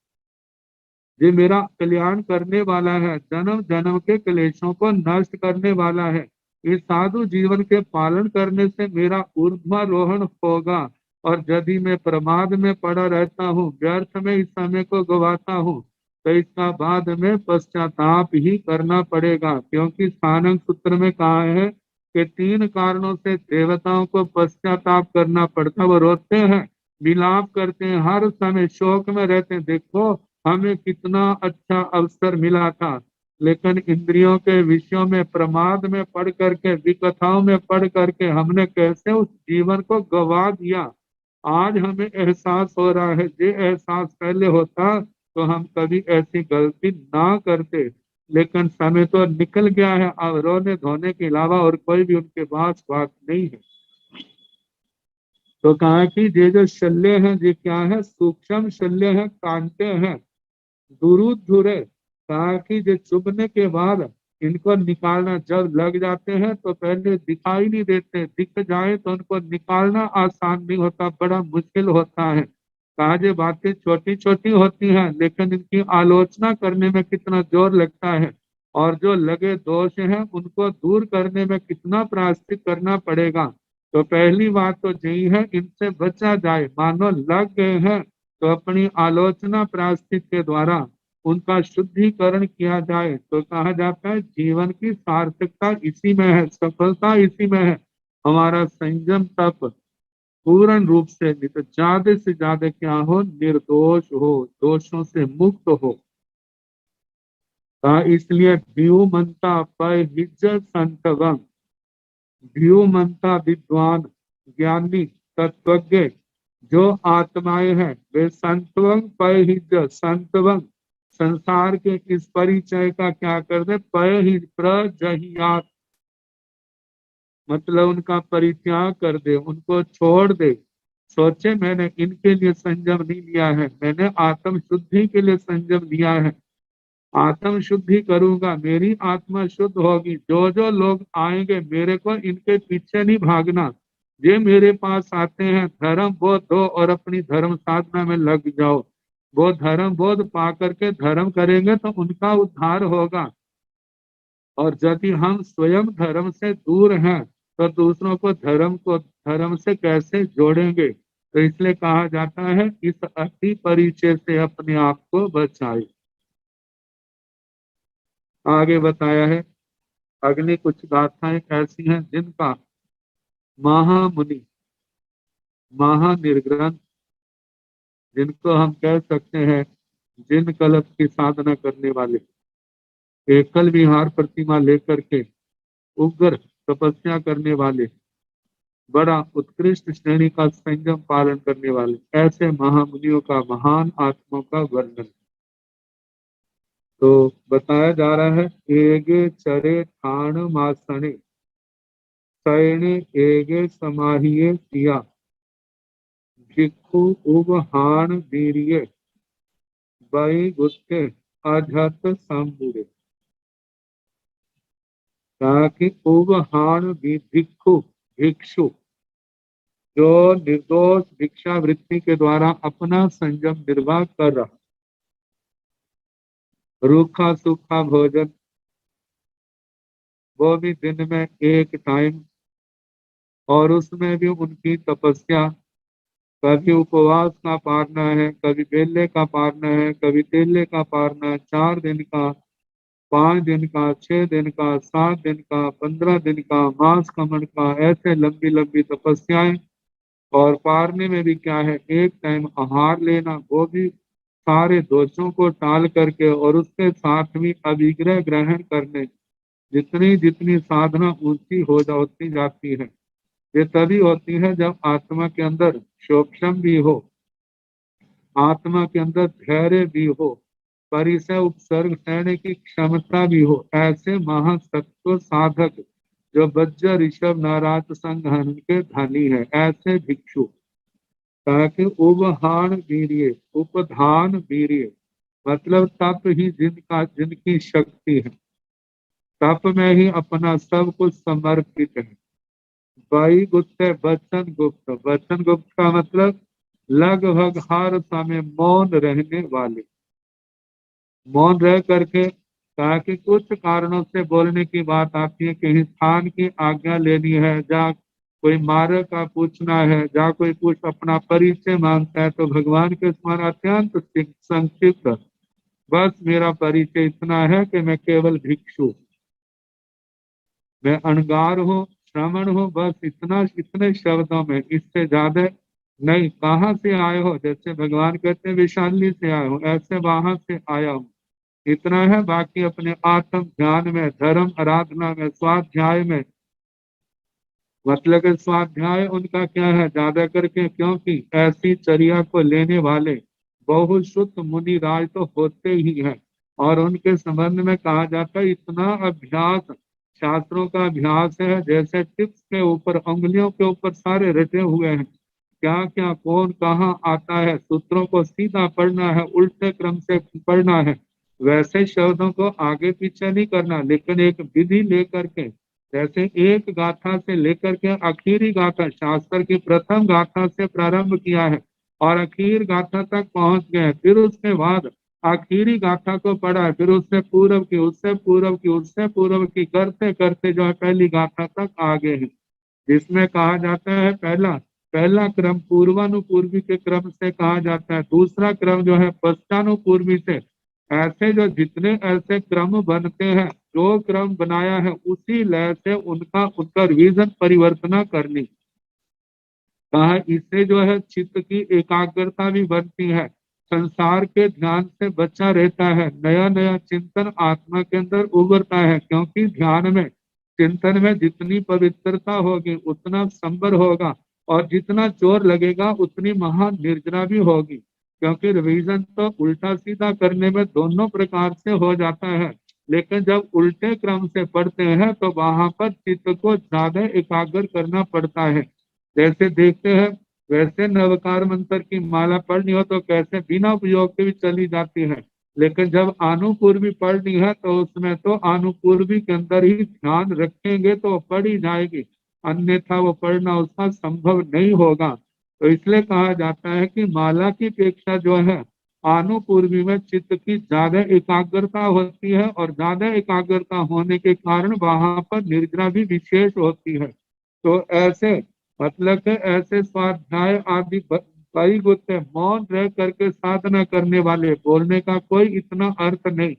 ये मेरा कल्याण करने वाला है, जन्म जन्म के क्लेशों को नष्ट करने वाला है। इस साधु जीवन के पालन करने से मेरा ऊर्ध्वारोहण होगा। और यदि मैं प्रमाद में पड़ा रहता हूँ, व्यर्थ में इस समय को गवाता हूँ, तो इसका बाद में पश्चाताप ही करना पड़ेगा। क्योंकि स्थानक सूत्र में कहा है कि 3 कारणों से देवताओं को पश्चाताप करना पड़ता। वो रोते हैं, विलाप करते हैं, हर समय शोक में रहते हैं। देखो हमें कितना अच्छा अवसर मिला था, लेकिन इंद्रियों के विषयों में, प्रमाद में पढ़ करके, विकथाओं में पढ़ करके हमने कैसे उस जीवन को गवा दिया। आज हमें एहसास हो रहा है, ये एहसास पहले होता तो हम कभी ऐसी गलती ना करते। लेकिन समय तो निकल गया है, अब रोने धोने के अलावा और कोई भी उनके पास बात नहीं है। तो कहा कि ये जो शल्य है, ये क्या है? सूक्ष्म शल्य है, कांटे हैं, दुरुद धुरे। कहा कि जो चुभने के बाद इनको निकालना जब लग जाते हैं तो पहले दिखाई नहीं देते, दिख जाए तो उनको निकालना आसान नहीं होता, बड़ा मुश्किल होता है। कहा ये बातें छोटी छोटी होती हैं, लेकिन इनकी आलोचना करने में कितना जोर लगता है, और जो लगे दोष हैं उनको दूर करने में कितना प्रायश्चित करना पड़ेगा। तो पहली बात तो यही है, इनसे बचा जाए। मानो लग गए हैं तो अपनी आलोचना प्रायश्चित के द्वारा उनका शुद्धिकरण किया जाए। तो कहा जाता है जीवन की सार्थकता इसी में है, सफलता इसी में है। हमारा संयम तप पूर्ण रूप से, तो ज्यादा से ज्यादा क्या हो, निर्दोष हो, दोषों से मुक्त हो। इसलिए व्यू मनता पय हिज्जत संतवम, व्यू मनता विद्वान ज्ञानी तत्वज्ञ जो आत्माएं हैं, वे संतवंग पय हिज्जत, संतवंग संसार के इस परिचय का क्या कर दे, पय ही प्रजहियात, मतलब उनका परित्याग कर दे, उनको छोड़ दे। सोचे मैंने इनके लिए संयम नहीं लिया है, मैंने आत्म शुद्धि के लिए संयम लिया है। आत्म शुद्धि करूंगा, मेरी आत्मा शुद्ध होगी। जो जो लोग आएंगे मेरे को इनके पीछे नहीं भागना। ये मेरे पास आते हैं, धर्म बोध दो और अपनी धर्म साधना में लग जाओ। वो धर्म बोध पा करके धर्म करेंगे तो उनका उद्धार होगा। और यदि हम स्वयं धर्म से दूर हैं तो दूसरों को धर्म से कैसे जोड़ेंगे? तो इसलिए कहा जाता है इस अति परिचय से अपने आप को बचाए। आगे बताया है, अगली कुछ गाथाएं ऐसी हैं जिनका महामुनि महानिर्ग्रंथ जिनको हम कह सकते हैं जिन कल्प की साधना करने वाले, एकल विहार प्रतिमा लेकर के उग्र तपस्या करने वाले, बड़ा उत्कृष्ट श्रेणी का संयम पालन करने वाले, ऐसे महामुनियों का, महान आत्माओं का वर्णन। तो बताया जा रहा है, एगे चरे ठाण मासने शयने एगे समाहिये किया भिक्खु उबहान वीर्ये बई गुस्से अधत संबुरे। ताकि उबहान भिक्खु भिक्षु जो निर्दोष भिक्षा वृत्ति के द्वारा अपना संयम निर्वाह कर रहा, रूखा सूखा भोजन वो भी दिन में एक टाइम, और उसमें भी उनकी तपस्या, कभी उपवास का पारना है, कभी बेले का पारना है, कभी तेले का पारना, 4 दिन का, 5 दिन का, 6 दिन का, 7 दिन का, 15 दिन का, मास कमन का, ऐसे लंबी लंबी तपस्याएं। और पारने में भी क्या है, एक टाइम आहार लेना, वो भी सारे दोषों को टाल करके, और उसके साथ भी अभिग्रह ग्रहण करने। जितनी जितनी साधना ऊंची होती जाती है, ये तभी होती है जब आत्मा के अंदर शोक्षम भी हो, आत्मा के अंदर धैर्य भी हो, परिसय उपसर्ग सहने की क्षमता भी हो। ऐसे महासत्व साधक जो वज्र ऋषभ नाराज संघन के धनी है, ऐसे भिक्षु। ताकि उपहान वीर्य, उपधान वीर्य मतलब तप ही जिनकी शक्ति है, तप में ही अपना सब कुछ समर्पित है। बाई गुप्त है वचन गुप्त, वचन गुप्त का मतलब लगभग हर समय मौन रहने वाले, मौन रह करके, ताकि कुछ कारणों से बोलने की बात आती है, कहीं स्थान की आज्ञा लेनी है, जा कोई मार्ग का पूछना है, जा कोई कुछ अपना परिचय मांगता है, तो भगवान के स्मरण अत्यंत संक्षिप्त, बस मेरा परिचय इतना है कि मैं केवल भिक्षु, मैं अणगार हूँ, श्रमण हूँ, बस इतना, इतने शब्दों में, इससे ज्यादा नहीं। कहाँ से आए हो, जैसे भगवान कहते हैं विशाली से आए हो, ऐसे वहां से आया हूँ, इतना है। बाकी अपने आत्म ध्यान में, धर्म आराधना में, स्वाध्याय में, मतलब कि स्वाध्याय उनका क्या है ज्यादा करके, क्योंकि ऐसी चर्या को लेने वाले बहुत शुद्ध मुनि राज तो होते ही हैं। और उनके संबंध में कहा जाता है, इतना अभ्यास, शास्त्रों का अभ्यास है, जैसे टिप्स के ऊपर, उंगलियों के ऊपर सारे रटे हुए हैं, क्या क्या कौन कहाँ आता है, सूत्रों को सीधा पढ़ना है, उल्टे क्रम से पढ़ना है, वैसे शब्दों को आगे पीछे नहीं करना, लेकिन एक विधि लेकर के, जैसे एक गाथा से लेकर के आखिरी गाथा, शास्त्र की प्रथम गाथा से प्रारंभ किया है और आखिर गाथा तक पहुंच गए, फिर उसके बाद आखिरी गाथा को पढ़ा, फिर उससे पूर्व की, उससे पूर्व की, उससे पूर्व की, करते करते जो है पहली गाथा तक आ गए हैं। जिसमें कहा जाता है पहला पहला क्रम पूर्वानुपूर्वी के क्रम से कहा जाता है, दूसरा क्रम जो है पश्चानुपूर्वी से। ऐसे जो जितने ऐसे क्रम बनते हैं, जो क्रम बनाया है उसी लय से उनका उनका रिवीजन परिवर्तना करनी। कहा इससे जो है चित्त की एकाग्रता भी बनती है, संसार के ध्यान से बचा रहता है, नया नया चिंतन आत्मा के अंदर उभरता है, क्योंकि ध्यान में, चिंतन में जितनी पवित्रता होगी उतना संबर होगा, और जितना जोर लगेगा उतनी महान निर्जना भी होगी। क्योंकि रिवीजन तो उल्टा सीधा करने में दोनों प्रकार से हो जाता है, लेकिन जब उल्टे क्रम से पढ़ते हैं तो वहां पर चित्त को ज्यादा एकाग्र करना पड़ता है। जैसे देखते हैं, वैसे नवकार मंत्र की माला पढ़नी हो तो कैसे बिना उपयोग के भी चली जाती है, लेकिन जब अनुपूर्वी पढ़नी है तो उसमें तो अनुपूर्वी के अंदर ही ध्यान रखेंगे तो पढ़ी जाएगी, अन्यथा वो पढ़ना उसका संभव नहीं होगा। तो इसलिए कहा जाता है कि माला की अपेक्षा जो है अनुपूर्वी में चित्त की ज्यादा एकाग्रता होती है, और ज्यादा एकाग्रता होने के कारण वहां पर निर्जरा भी विशेष होती है। तो ऐसे मतलब कि ऐसे स्वाध्याय आदि कई गुत्ते मौन रह करके साधना करने वाले, बोलने का कोई इतना अर्थ नहीं,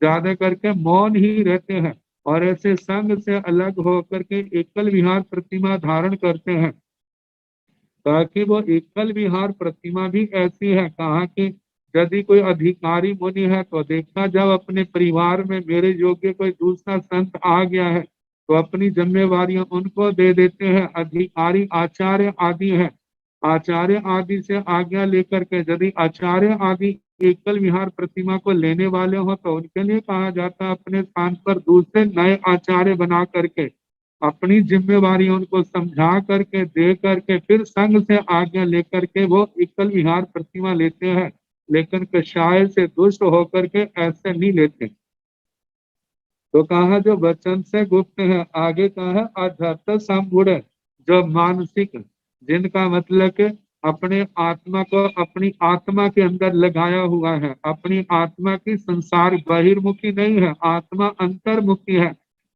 ज्यादा करके मौन ही रहते हैं, और ऐसे संग से अलग होकर के एकल विहार प्रतिमा धारण करते हैं। ताकि वो एकल विहार प्रतिमा भी ऐसी है। कहा कि यदि कोई अधिकारी मुनि है तो देखा, जब अपने परिवार में मेरे योग्य कोई दूसरा संत आ गया है तो अपनी जिम्मेवारियां उनको दे देते हैं। अधिकारी आचार्य आदि है, आचार्य आदि से आज्ञा लेकर के यदि आचार्य आदि एकल विहार प्रतिमा को लेने वाले हो तो उनके लिए कहा जाता है अपने स्थान पर दूसरे नए आचार्य बना करके अपनी जिम्मेवारी उनको समझा करके दे करके फिर संघ से आज्ञा लेकर के वो एकल विहार प्रतिमा लेते हैं। लेकिन कषाय से दुष्ट होकर के ऐसे नहीं लेते। तो कहा जो वचन से गुप्त है, आगे कहा अध्यात्म संगुण, जो मानसिक, जिनका मतलब के अपने आत्मा को अपनी आत्मा के अंदर लगाया हुआ है, अपनी आत्मा की संसार बहिर्मुखी नहीं है, आत्मा अंतर्मुखी है।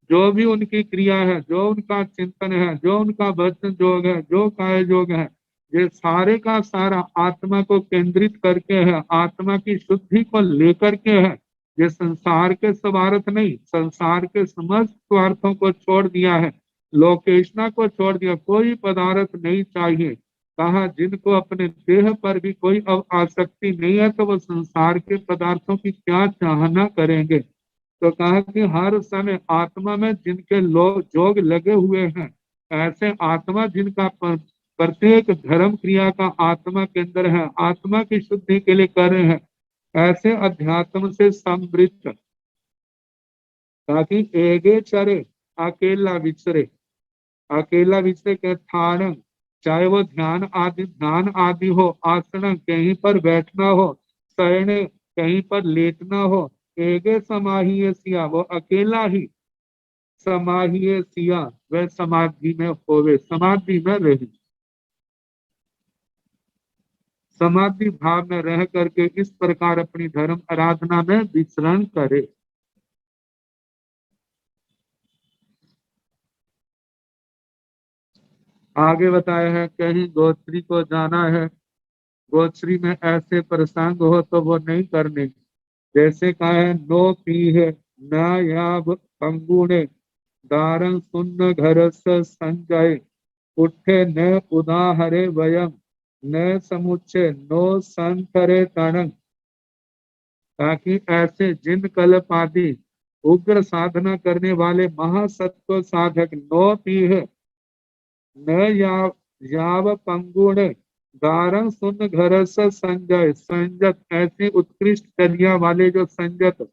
जो भी उनकी क्रिया है, जो उनका चिंतन है, जो उनका वचन जोग है, जो काय जोग है, ये सारे का सारा आत्मा को केंद्रित करके है, आत्मा की शुद्धि को लेकर के है। ये संसार के स्वार्थ नहीं, संसार के समस्त स्वार्थों को छोड़ दिया है, लोकेशना को छोड़ दिया, कोई पदार्थ नहीं चाहिए। कहा जिनको अपने देह पर भी कोई अब आसक्ति नहीं है तो वो संसार के पदार्थों की क्या चाहना करेंगे। तो कहा कि हर समय आत्मा में जिनके लोग जोग लगे हुए हैं, ऐसे आत्मा जिनका प्रत्येक धर्म क्रिया का आत्मा के अंदर है, आत्मा की शुद्धि के लिए कर रहे हैं, ऐसे अध्यात्म से समृद्ध, ताकि एगे चरे अकेला विचरे, अकेला विचरे के स्थान, चाहे वो ध्यान आदि हो, आसन कहीं पर बैठना हो, शयन कहीं पर लेटना हो, एगे समाहिए सिया, वो अकेला ही समाहिए सिया, वह समाधि में होवे, समाधि में रही, समाधि भाव में रह करके इस प्रकार अपनी धर्म आराधना में विचरण करे। आगे बताया है कहीं गोत्री को जाना है, गोत्री में ऐसे प्रसंग हो तो वो नहीं करने, जैसे कहा है नो पी है न याब पंगुणे, दारंग सुन्न घर संजय, उठे न उदाहरे वयम, न समुचे नो संतरे तणंग। ताकि ऐसे जिन कल्प आदि उग्र साधना करने वाले महासत्व साधक नो पी है न याव पंगुण गारंग सुन घर से संजय, संजत ऐसी उत्कृष्ट कन्या वाले जो संजत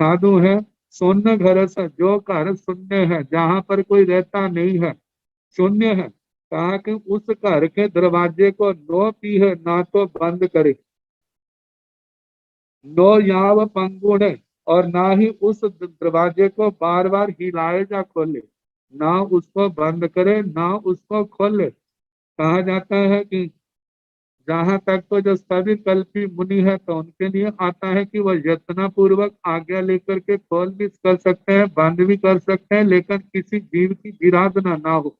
साधु है, सुन्न घर से जो घर शून्य है, जहाँ पर कोई रहता नहीं है, शून्य है, कहा कि उस घर के दरवाजे को नो पी है ना तो बंद करे, नो याव पंगुण, और ना ही उस दरवाजे को बार बार हिलाए या खोले, ना उसको बंद करे ना उसको खोले। कहा जाता है कि जहां तक तो जो सभी कल्पी मुनि है तो उनके लिए आता है कि वह यत्न पूर्वक आज्ञा लेकर के खोल भी कर सकते हैं, बंद भी कर सकते हैं, लेकिन किसी जीव की विराधना ना हो।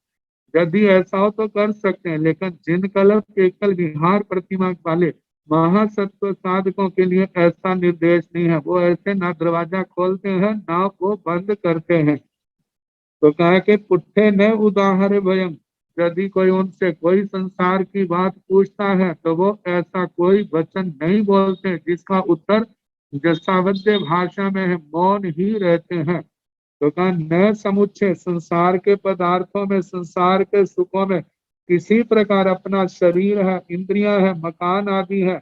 यदि ऐसा हो तो कर सकते हैं, लेकिन जिन कल्प एकल विहार प्रतिमा वाले महासत्व साधकों के लिए ऐसा निर्देश नहीं है, वो ऐसे ना दरवाजा खोलते हैं ना वो बंद करते हैं। तो कहा कि पुट्ठे न उदाहरण भयम, यदि कोई उनसे कोई संसार की बात पूछता है तो वो ऐसा कोई वचन नहीं बोलते जिसका उत्तर जसावद्य भाषा में है, मौन ही रहते हैं। तो कहा न समुच्चय, संसार के पदार्थों में, संसार के सुखों में किसी प्रकार अपना शरीर है, इंद्रियां है, मकान आदि है,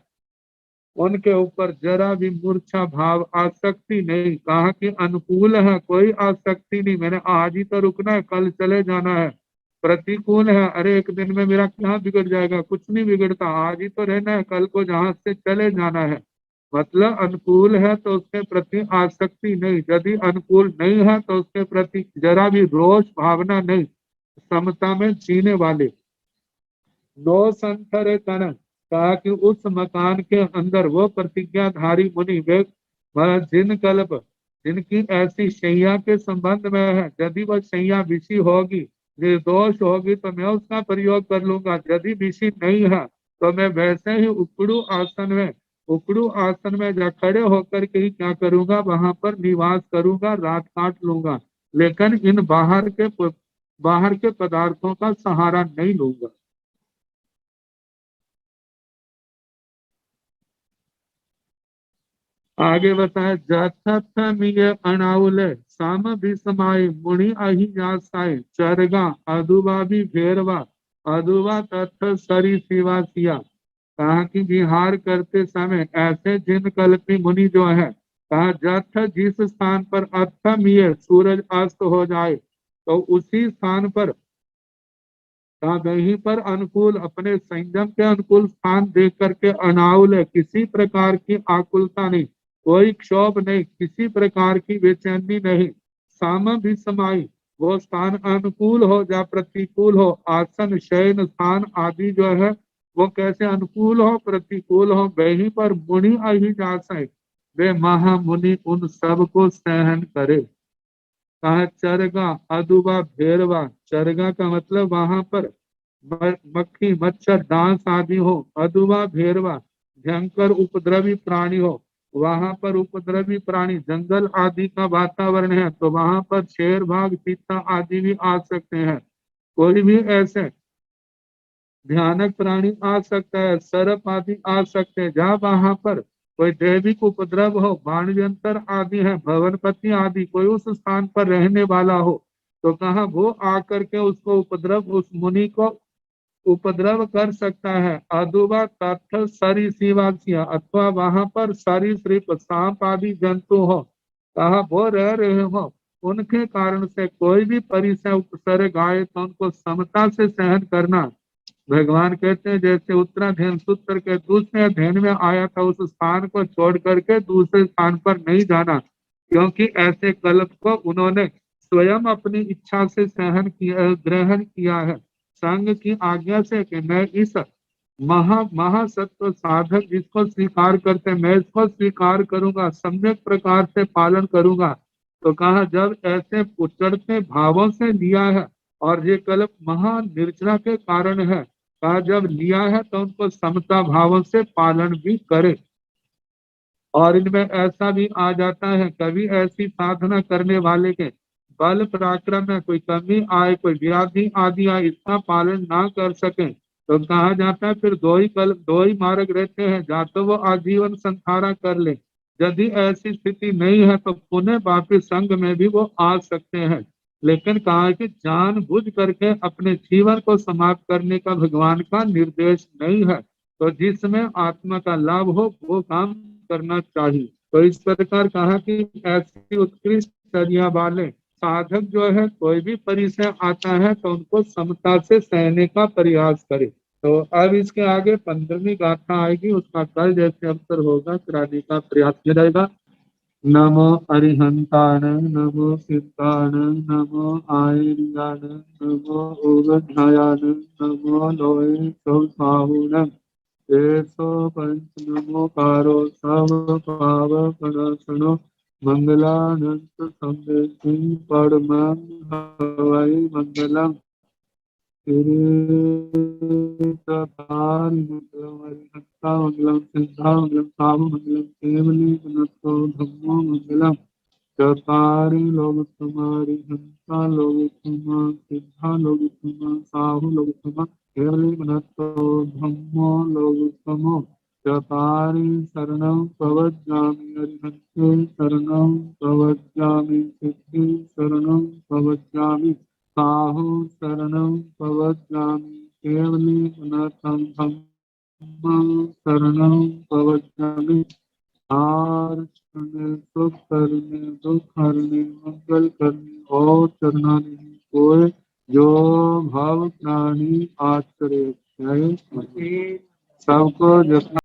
उनके ऊपर जरा भी मूर्छा भाव आसक्ति नहीं। कहा कि अनुकूल है, कोई आसक्ति नहीं, मैंने आज ही तो रुकना है, कल चले जाना है। प्रतिकूल है, अरे एक दिन में मेरा क्या बिगड़ जाएगा, कुछ नहीं बिगड़ता, आज ही तो रहना है, कल को जहां से चले जाना है। मतलब अनुकूल है तो उसके प्रति आसक्ति नहीं, यदि अनुकूल नहीं है तो उसके प्रति जरा भी रोष भावना नहीं, समता में जीने वाले। नो संथरे तन, कहा कि उस मकान के अंदर वो प्रतिज्ञाधारी मुनि वे जिन कल्प, जिनकी ऐसी शैया के संबंध में है, यदि वह शैया विषी होगी, निर्दोष होगी तो मैं उसका प्रयोग कर लूंगा, यदि विषी नहीं है तो मैं वैसे ही उकड़ू आसन में जा खड़े होकर के ही क्या करूंगा, वहां पर निवास करूंगा, रात काट लूंगा, लेकिन इन बाहर के पदार्थों का सहारा नहीं लूंगा। आगे बताए जथथ मिय अनाउले साम भी समाये मुनि अहि जासाए चरगा अदुबा भी भेरवा अदुबा तथ सरी सिवा सिया। कहा कि विहार करते समय ऐसे जिन कल्पी मुनि जो है, कहा जथ जिस स्थान पर अथमिय सूरज अस्त हो जाए तो उसी स्थान पर कहा वहीं पर अनुकूल अपने संयम के अनुकूल स्थान देख करके अनाउल है, किसी प्रकार की आकुलता नहीं, कोई क्षोभ नहीं, किसी प्रकार की बेचैनी नहीं। साम भी समाई वो स्थान अनुकूल हो या प्रतिकूल हो, आसन शयन स्थान आदि जो है वो कैसे अनुकूल हो प्रतिकूल हो, वहीं पर मुनि अहि जासै वे महामुनि उन सब को सहन करे। कहा चरगा अदुबा भेरवा, चरगा का मतलब वहां पर मक्खी मच्छर डांस आदि हो, अदुबा भेरवा भयंकर उपद्रवी प्राणी हो, वहां पर उपद्रवी प्राणी जंगल आदि का वातावरण है तो वहां पर शेर भाग चीता आदि भी आ सकते हैं। कोई भी ऐसे भयानक प्राणी आ सकता है, सर्प आदि आ सकते हैं। जहाँ वहां पर कोई दैविक उपद्रव हो, बाणव्यंतर आदि है, भवनपति आदि कोई उस स्थान पर रहने वाला हो तो कहा वो आकर के उसको उपद्रव उस मुनि को उपद्रव कर सकता है। अदुबा तथ सरीसृपासिया अथवा वहां पर सरीसृप सांप आदि जंतु हो, कहा वो रह रहे हो, उनके कारण से कोई भी परिसर उपसर्ग आए तो उनको समता से सहन करना। भगवान कहते हैं जैसे उत्तराधयन सूत्र के दूसरे अध्ययन में आया था, उस स्थान को छोड़ करके दूसरे स्थान पर नहीं जाना, क्योंकि ऐसे कल्प को उन्होंने स्वयं अपनी इच्छा से सहन किया ग्रहण किया है संघ की आज्ञा से कि मैं इस महासत्व साधक जिसको स्वीकार करते हैं मैं इसको स्वीकार करूंगा, सम्यक प्रकार से पालन करूंगा। तो कहा जब ऐसे उचड़ते भावों से लिया है और ये कल्प महान निर्जना के कारण है, कहा जब लिया है तो उनको समता भावों से पालन भी करे। और इनमें ऐसा भी आ जाता है कभी ऐसी साधना करने वाले के बल पराक्रम में कोई कमी आए, कोई व्याधि आदि आए, इसका पालन ना कर सके तो कहा जाता है फिर दो ही मार्ग रहते हैं, या तो वो आजीवन संसारा कर ले, यदि ऐसी स्थिति नहीं है तो पुनः वापिस संघ में भी वो आ सकते हैं। लेकिन कहा कि जानबूझ करके अपने जीवन को समाप्त करने का भगवान का निर्देश नहीं है, तो जिसमें आत्मा का लाभ हो वो काम करना चाहिए। तो इस प्रकार कहा कि ऐसी उत्कृष्ट चर्या वाले साधक जो है कोई भी परिचय आता है तो उनको समता से सहने का प्रयास करे। तो अब इसके आगे 15वीं गाथा आएगी, उसका कल जैसे अवसर होगा कराने का प्रयास किया जाएगा। नमो अरिहंताण नमो सिद्धाण नमो आयर्याण नमो ओगध्यायान नमो लोये सौसाहुण एसो पंच नमोकारो सब पाव प्रसनो मंगलानंत संदेशी परमं हवै मंगलम मंगलम सिद्धा मंगलम साहु मंगलम केवली गुणतो धम्मो मंगलम चतारि लोग तुम्हारी हंसा लोग तुमा सिद्धा लोग तुमा साहु लोग तुमा केवली गुणतो धम्मो लोग तुमो चतारि शरणं प्रवज्जामि अरिहन्ते शरणं प्रवज्जामि सिद्धि शरणं प्रवज्जामि साहु शरणं प्रवज्जामि केवली गुणतं धम्मं शरणं प्रवज्जामि हार करने सुख करने दुख हरने मंगल करने और करना नहीं कोई जो भाव प्राणी आचरे सबको जब